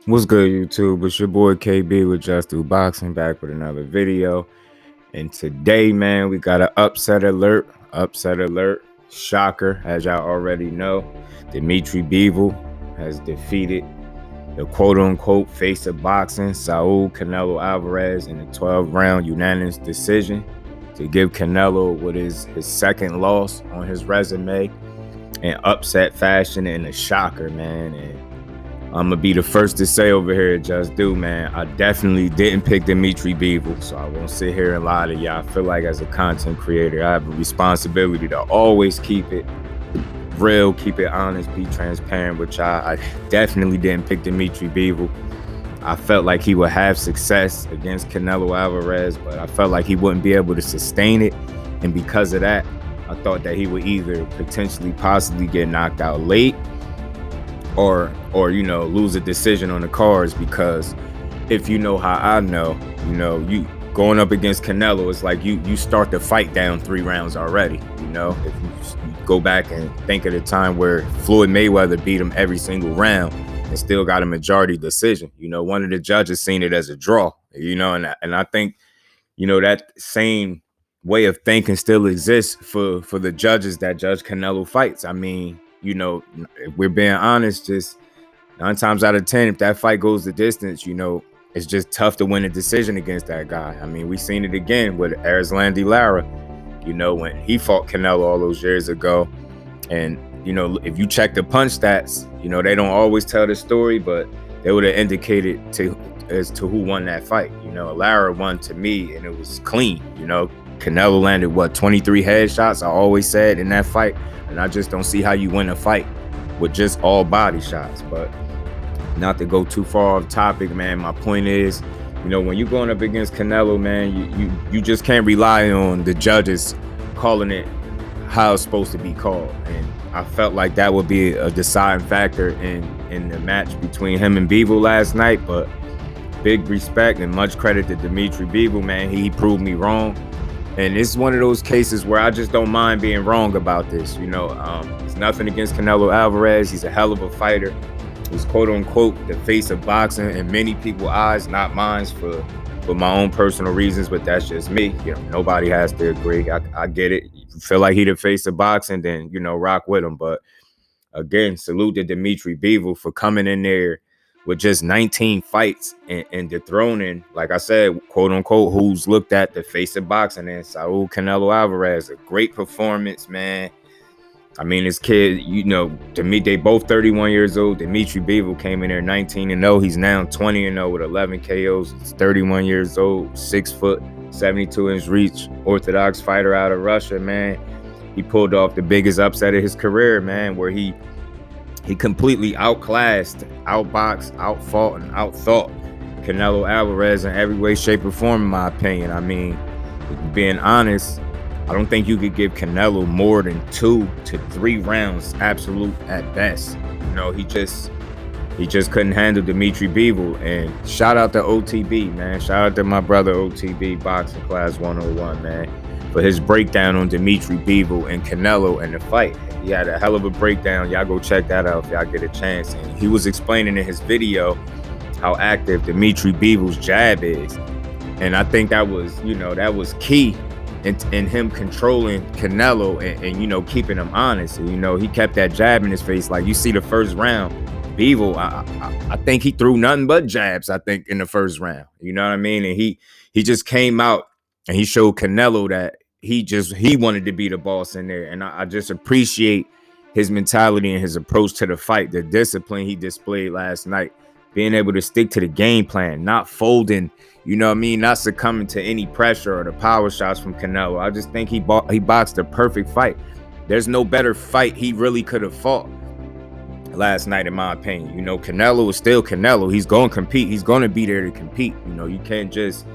What's good, YouTube? It's your boy KB with Just Do Boxing, back with another video. And today, man, we got an upset alert. Shocker, as y'all already know. DMITRY BIVOL has defeated the quote-unquote face of boxing, SAUL Canelo Alvarez, in a 12-round unanimous decision to give Canelo what is his second loss on his resume in upset fashion, and a shocker, man. And I'm gonna be the first to say over here, Just Do, man, I definitely didn't pick DMITRY BIVOL, so I won't sit here and lie to y'all. I feel like as a content creator, I have a responsibility to always keep it real, keep it honest, be transparent with y'all. I definitely didn't pick DMITRY BIVOL. I felt like he would have success against Canelo Alvarez, but I felt like he wouldn't be able to sustain it, and because of that, I thought that he would either possibly get knocked out late, or you know, lose a decision on the cards. Because if you know how I know, you going up against Canelo, it's like you start the fight down 3 rounds already. You know, if you go back and think of the time where Floyd Mayweather beat him every single round and still got a majority decision. You know, one of the judges seen it as a draw. You know, and I think, you know, that same way of thinking still exists for the judges that judge Canelo fights. I mean, you know, if we're being honest, just 9 times out of 10, if that fight goes the distance, you know, it's just tough to win a decision against that guy. I mean, we seen it again with Arizlandi Lara, you know, when he fought Canelo all those years ago. And, you know, if you check the punch stats, you know, they don't always tell the story, but they would have indicated as to who won that fight. You know, Lara won to me, and it was clean. You know, Canelo landed, what, 23 headshots, I always said, in that fight. And I just don't see how you win a fight with just all body shots. But not to go too far off topic, man, my point is, you know, when you're going up against Canelo, man, you just can't rely on the judges calling it how it's supposed to be called. And I felt like that would be a deciding factor in the match between him and Bivol last night. But big respect and much credit to DMITRY BIVOL, man. He proved me wrong. And it's one of those cases where I just don't mind being wrong about this. You know, it's nothing against Canelo Alvarez. He's a hell of a fighter. He's quote unquote the face of boxing in many people's eyes, not mine, for my own personal reasons, but that's just me. You know, nobody has to agree. I get it. If you feel like he the face of boxing, then, you know, rock with him. But again, salute to DMITRY BIVOL for coming in there with just 19 fights and dethroning, like I said, quote unquote, who's looked at the face of boxing, and SAUL Canelo Alvarez. A great performance, man. I mean, this kid, you know, to me, they both 31 years old. DMITRY BIVOL came in there 19-0. He's now 20-0 with 11 KOs. He's 31 years old, 6 foot, 72-inch reach, orthodox fighter out of Russia, man. He pulled off the biggest upset of his career, man, where he completely outclassed, outboxed, outfought, and outthought Canelo Alvarez in every way, shape, or form, in my opinion. I mean, being honest, I don't think you could give Canelo more than 2 to 3 rounds absolute at best. You know, he just couldn't handle DMITRY BIVOL. And shout out to OTB, man. Shout out to my brother OTB, Boxing Class 101, man, for his breakdown on DMITRY BIVOL and Canelo and the fight. He had a hell of a breakdown. Y'all go check that out if y'all get a chance. And he was explaining in his video how active DMITRY BIVOL's jab is. And I think that was, you know, that was key in him controlling Canelo and, you know, keeping him honest. And, you know, he kept that jab in his face. Like, you see the first round, BIVOL, I think he threw nothing but jabs, I think, in the first round. You know what I mean? And he just came out and he showed Canelo that he wanted to be the boss in there. And I just appreciate his mentality and his approach to the fight, the discipline he displayed last night, being able to stick to the game plan, not folding, you know what I mean, not succumbing to any pressure or the power shots from Canelo. I just think he boxed the perfect fight. There's no better fight he really could have fought last night, in my opinion. You know, Canelo is still Canelo. He's going to compete. He's going to be there to compete. You know, you can't just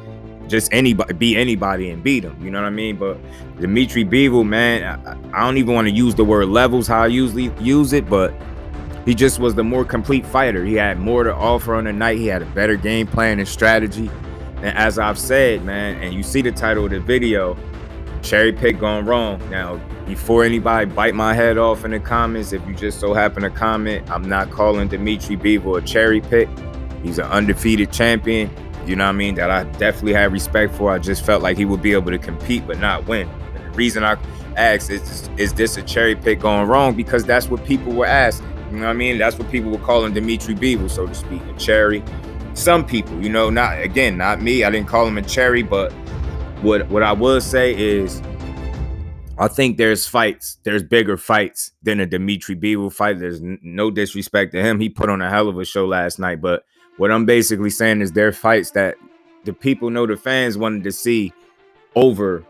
anybody be anybody and beat him. You know what I mean? But DMITRY BIVOL, man, I don't even want to use the word levels how I usually use it, but he just was the more complete fighter. He had more to offer on the night. He had a better game plan and strategy. And as I've said, man, and you see the title of the video, cherry pick gone wrong. Now, before anybody bite my head off in the comments, if you just so happen to comment, I'm not calling DMITRY BIVOL a cherry pick. He's an undefeated champion, you know what I mean, that I definitely have respect for. I just felt like he would be able to compete but not win. And the reason I asked is this a cherry pick going wrong? Because that's what people were asking. You know what I mean? That's what people were calling DMITRY BIVOL, so to speak, a cherry. Some people, you know, not me. I didn't call him a cherry, but what I will say is I think there's bigger fights than a DMITRY BIVOL fight. There's no disrespect to him. He put on a hell of a show last night. But what I'm basically saying is there are fights that the people know, the fans wanted to see over,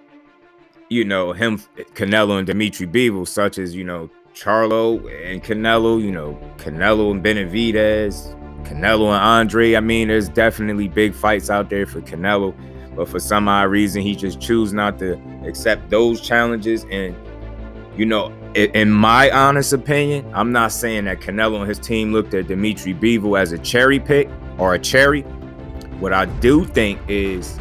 you know, him, Canelo and DMITRY BIVOL, such as, you know, Charlo and Canelo, you know, Canelo and Benavidez, Canelo and Andre. I mean, there's definitely big fights out there for Canelo. But for some odd reason, he just chooses not to accept those challenges. And, you know, in my honest opinion, I'm not saying that Canelo and his team looked at DMITRY BIVOL as a cherry pick or a cherry. What I do think is,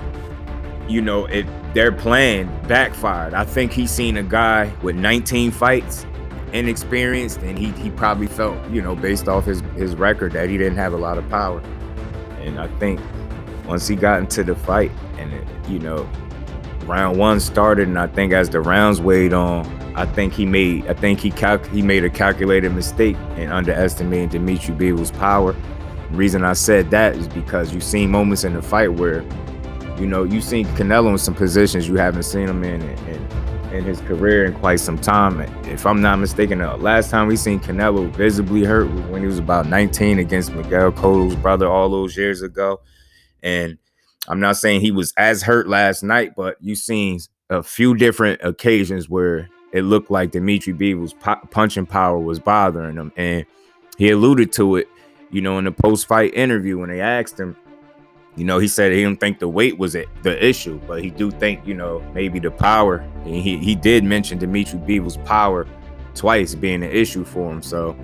you know, their plan backfired. I think he's seen a guy with 19 fights, inexperienced, and he probably felt, you know, based off his record, that he didn't have a lot of power. And I think once he got into the fight and you know, round one started, and I think as the rounds weighed on, I think he made a calculated mistake in underestimating DMITRY BIVOL's power. The reason I said that is because you've seen moments in the fight where, you know, you've seen Canelo in some positions you haven't seen him in his career in quite some time. If I'm not mistaken, the last time we seen Canelo visibly hurt was when he was about 19 against Miguel Cotto's brother all those years ago. And I'm not saying he was as hurt last night, but you've seen a few different occasions where it looked like DMITRY BIVOL's punching power was bothering him. And he alluded to it, you know, in the post-fight interview when they asked him. You know, he said he didn't think the weight was the issue, but he do think, you know, maybe the power. And he did mention DMITRY BIVOL's power twice being an issue for him. So,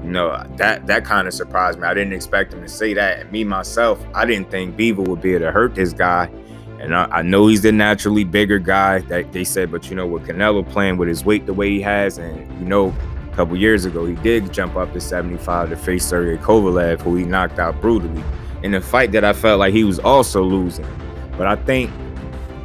you know, that kind of surprised me. I didn't expect him to say that. And me, myself, I didn't think BIVOL would be able to hurt this guy. And I know he's the naturally bigger guy that they said, but, you know, with Canelo playing with his weight the way he has, and, you know, a couple years ago, he did jump up to 75 to face Sergey Kovalev, who he knocked out brutally in a fight that I felt like he was also losing. But I think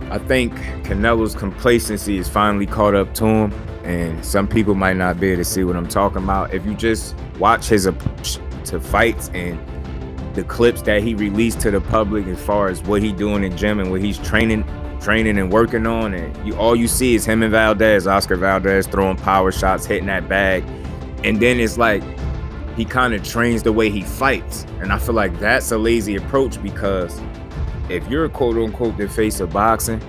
Canelo's complacency is finally caught up to him. And some people might not be able to see what I'm talking about. If you just watch his approach to fights and the clips that he released to the public as far as what he doing in gym and what he's training and working on, and all you see is him and Oscar Valdez throwing power shots, hitting that bag. And then it's like he kind of trains the way he fights. And I feel like that's a lazy approach, because if you're a quote unquote the face of boxing,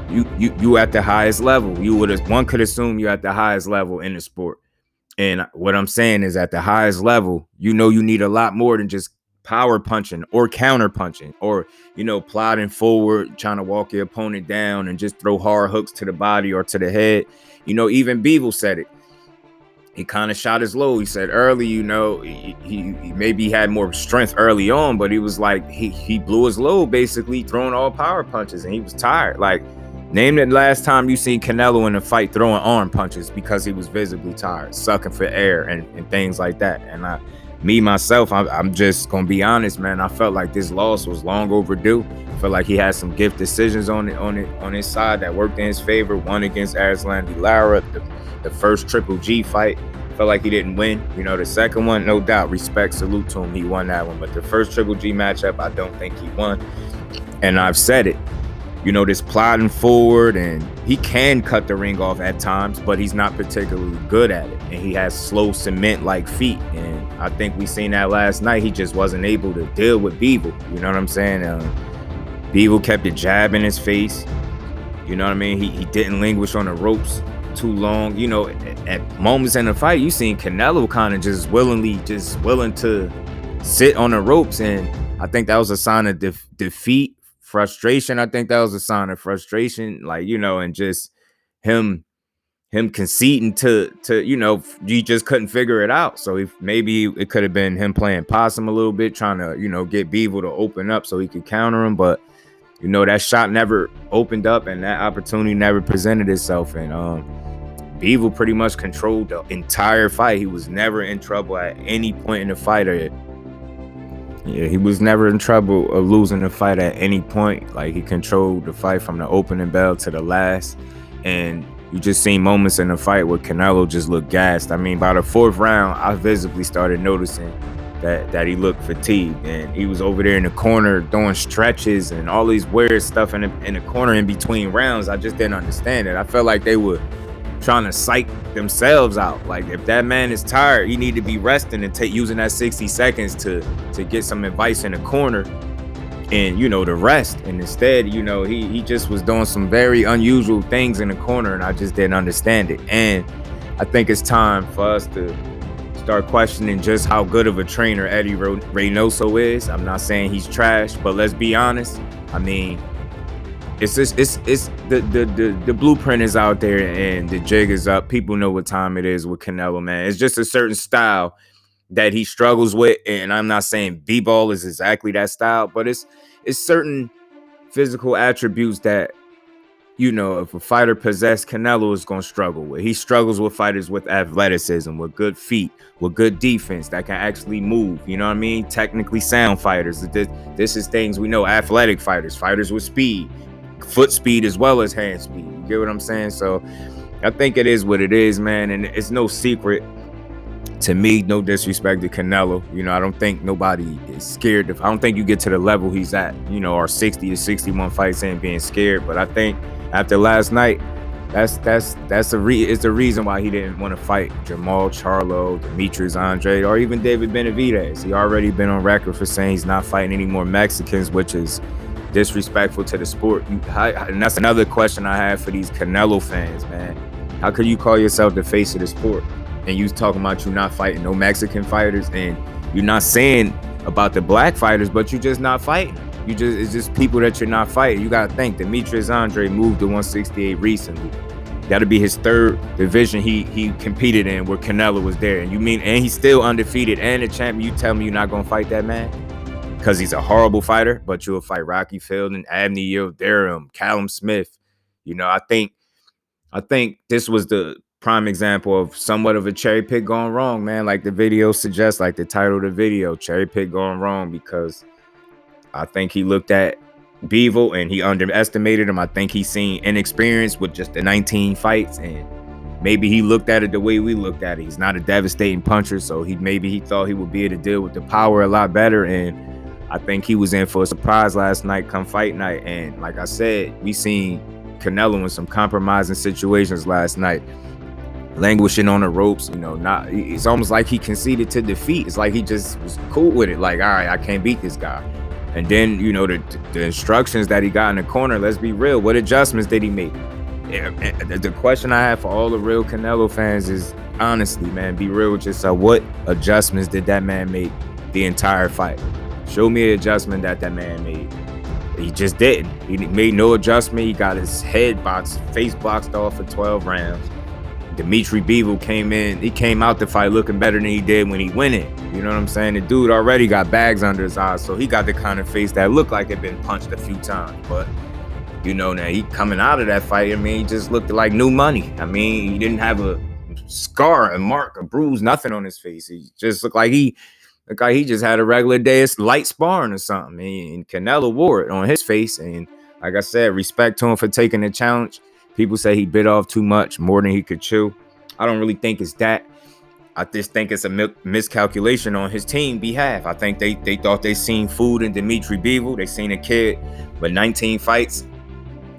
you at the highest level. One could assume you're at the highest level in the sport. And what I'm saying is, at the highest level, you know, you need a lot more than just power punching or counter punching, or, you know, plodding forward, trying to walk your opponent down and just throw hard hooks to the body or to the head. You know, even BIVOL said it. He kind of shot his load. He said early, you know, he maybe had more strength early on, but he was like, he blew his load, basically throwing all power punches, and he was tired. Like, name the last time you seen Canelo in a fight throwing arm punches, because he was visibly tired, sucking for air and things like that. And I'm just gonna be honest, man. I felt like this loss was long overdue. I felt like he had some gift decisions on his side that worked in his favor. One against Arslan Lara, the first Triple G fight, felt like he didn't win. You know, the second one, no doubt, respect, salute to him, he won that one. But the first Triple G matchup, I don't think he won. And I've said it. You know, this plodding forward, and he can cut the ring off at times, but he's not particularly good at it. And he has slow cement-like feet. And I think we seen that last night. He just wasn't able to deal with BIVOL. You know what I'm saying? BIVOL kept a jab in his face. You know what I mean? He didn't languish on the ropes too long. You know, at moments in the fight, you seen Canelo kind of just willing to sit on the ropes. And I think that was a sign of defeat. Frustration. I think that was a sign of frustration, like, you know, and just him conceding to, you know, you just couldn't figure it out. So maybe it could have been him playing possum a little bit, trying to, you know, get BIVOL to open up so he could counter him. But you know, that shot never opened up and that opportunity never presented itself. And Bivol pretty much controlled the entire fight. He was never in trouble at any point in the fight. Yeah, he was never in trouble of losing the fight at any point. Like, he controlled the fight from the opening bell to the last. And you just seen moments in the fight where Canelo just looked gassed. I mean, by the fourth round, I visibly started noticing that he looked fatigued, and he was over there in the corner doing stretches and all these weird stuff in the corner in between rounds. I just didn't understand it. I felt like they were trying to psych themselves out. Like, if that man is tired, he need to be resting and using that 60 seconds to get some advice in the corner and, you know, to rest. And instead, you know, he just was doing some very unusual things in the corner, and I just didn't understand it. And I think it's time for us to start questioning just how good of a trainer Eddie Reynoso is. I'm not saying he's trash, but let's be honest. I mean, it's the blueprint is out there and the jig is up. People know what time it is with Canelo, man. It's just a certain style that he struggles with, and I'm not saying Bivol is exactly that style, but it's certain physical attributes that, you know, if a fighter possessed, Canelo is going to struggle with. He struggles with fighters with athleticism, with good feet, with good defense that can actually move. You know what I mean? Technically sound fighters. This is things we know. Athletic fighters, fighters with speed, foot speed as well as hand speed. You get what I'm saying? So I think it is what it is, man. And it's no secret to me, no disrespect to Canelo. You know, I don't think nobody is scared. I don't think you get to the level he's at, you know, our 60 to 61 fights ain't being scared. But I think after last night, it's the reason why he didn't want to fight Jermall Charlo, Demetrius Andrade, or even David Benavidez. He already been on record for saying he's not fighting any more Mexicans, which is disrespectful to the sport. And that's another question I have for these Canelo fans, man. How could you call yourself the face of the sport and you talking about you not fighting no Mexican fighters, and you're not saying about the black fighters, but you just not fighting? It's just people that you're not fighting. You gotta think Demetrius Andrade moved to 168 recently. That'll be his third division he competed in where Canelo was there. And he's still undefeated and a champion. You tell me you're not gonna fight that man? Because he's a horrible fighter, but you'll fight Rocky Fielding, Abney Yildirim, Callum Smith. You know, I think this was the prime example of somewhat of a cherry pick gone wrong, man. Like the video suggests, like the title of the video, cherry pick gone wrong, because I think he looked at Bivol and he underestimated him. I think he's seen inexperience with just the 19 fights, and maybe he looked at it the way we looked at it. He's not a devastating puncher, so he thought he would be able to deal with the power a lot better. And I think he was in for a surprise last night come fight night. And like I said, we seen Canelo in some compromising situations last night, languishing on the ropes. You know, it's almost like he conceded to defeat. It's like he just was cool with it. Like, all right, I can't beat this guy. And then, you know, the instructions that he got in the corner, let's be real, what adjustments did he make? The question I have for all the real Canelo fans is, honestly, man, be real with yourself. What adjustments did that man make the entire fight? Show me an adjustment that man made. He just didn't. He made no adjustment. He got his face boxed off for 12 rounds. DMITRY BIVOL came in. He came out the fight looking better than he did when he went in. You know what I'm saying? The dude already got bags under his eyes, so he got the kind of face that looked like it been punched a few times. But, you know, now he coming out of that fight, I mean, he just looked like new money. I mean, he didn't have a scar, a mark, a bruise, nothing on his face. He just looked like he just had a regular day of light sparring or something. And Canelo wore it on his face. And like I said, respect to him for taking the challenge. People say he bit off too much, more than he could chew. I don't really think it's that. I just think it's a miscalculation on his team behalf. I think they thought they seen food in DMITRY BIVOL. They seen a kid with 19 fights.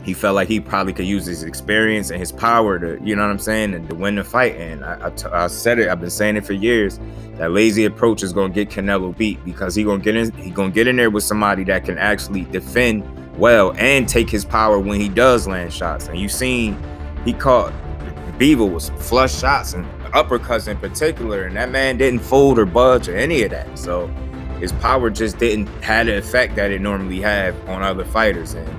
He felt like he probably could use his experience and his power to, you know what I'm saying, to win the fight. And I said it. I've been saying it for years. That lazy approach is gonna get Canelo beat, because he gonna get in there with somebody that can actually defend well and take his power when he does land shots. And you seen he caught Bivol with flush shots and uppercuts in particular, and that man didn't fold or budge or any of that. So his power just didn't have the effect that it normally have on other fighters. And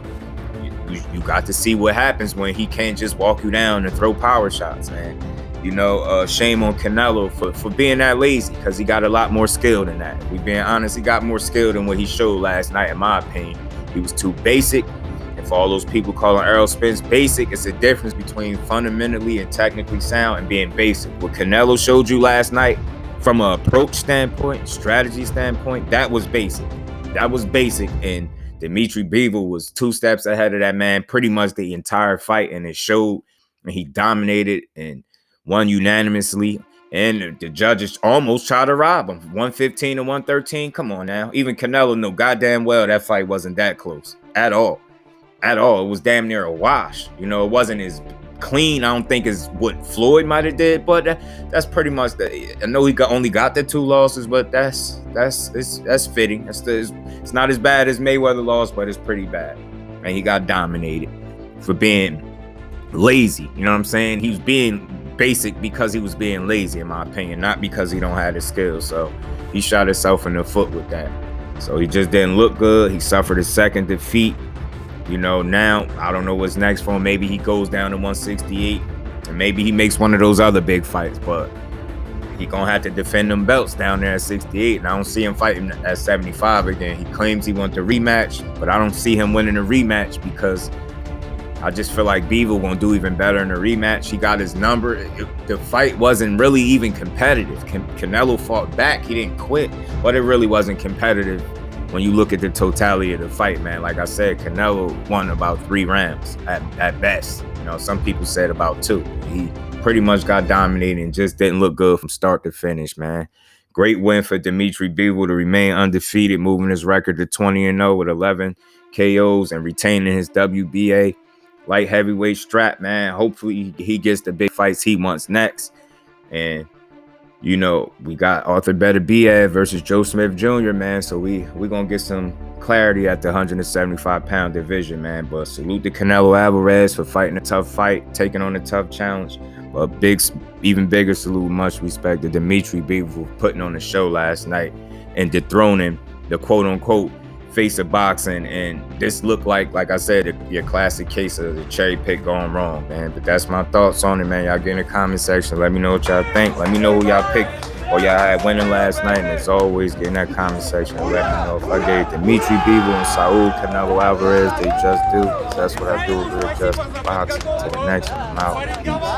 you got to see what happens when he can't just walk you down and throw power shots, man. You know, shame on Canelo for being that lazy, because he got a lot more skill than that. If we being honest, he got more skill than what he showed last night, in my opinion. He was too basic. And for all those people calling Errol Spence basic, it's a difference between fundamentally and technically sound and being basic. What Canelo showed you last night, from an approach standpoint, strategy standpoint, that was basic. That was basic. And DMITRY BIVOL was 2 steps ahead of that man pretty much the entire fight. And it showed, and he dominated and won unanimously. And the judges almost tried to rob him. 115 to 113. Come on now. Even Canelo knew goddamn well that fight wasn't that close at all. At all. It was damn near a wash. You know, it wasn't as clean, I don't think, as what Floyd might have did, but that's pretty much I know he only got the 2 losses, but that's fitting. It's not as bad as Mayweather lost, but it's pretty bad. And he got dominated for being lazy. You know what I'm saying? He was being basic because he was being lazy, in my opinion, not because he don't have the skills. So he shot himself in the foot with that. So he just didn't look good. He suffered a second defeat. You know, now I don't know what's next for him. Maybe he goes down to 168 and maybe he makes one of those other big fights, but he gonna have to defend them belts down there at 68. And I don't see him fighting at 75 again. He claims he wants the rematch, but I don't see him winning a rematch because I just feel like Bivol gonna do even better in the rematch. He got his number. The fight wasn't really even competitive. Canelo fought back. He didn't quit, but it really wasn't competitive when you look at the totality of the fight, man. Like I said, Canelo won about 3 rounds at best. You know, some people said about 2. He pretty much got dominated and just didn't look good from start to finish, man. Great win for DMITRY BIVOL to remain undefeated, moving his record to 20-0 with 11 KOs and retaining his WBA light heavyweight strap, man. Hopefully he gets the big fights he wants next. And you know, we got Arthur Beterbiev versus Joe Smith Jr., man. So we gonna get some clarity at the 175-pound division, man. But salute to Canelo Alvarez for fighting a tough fight, taking on a tough challenge. But even bigger salute, much respect to DMITRY BIVOL putting on the show last night and dethroning the quote-unquote face of boxing. And this looked like I said, your classic case of the cherry pick going wrong, man. But that's my thoughts on it, man. Y'all get in the comment section. Let me know what y'all think. Let me know who y'all picked or y'all had winning last night. And as always, get in that comment section and let me know if I gave DMITRY BIVOL and SAUL Canelo Alvarez they just do. That's what I do. We're just boxing. To the next one. I'm out. Peace.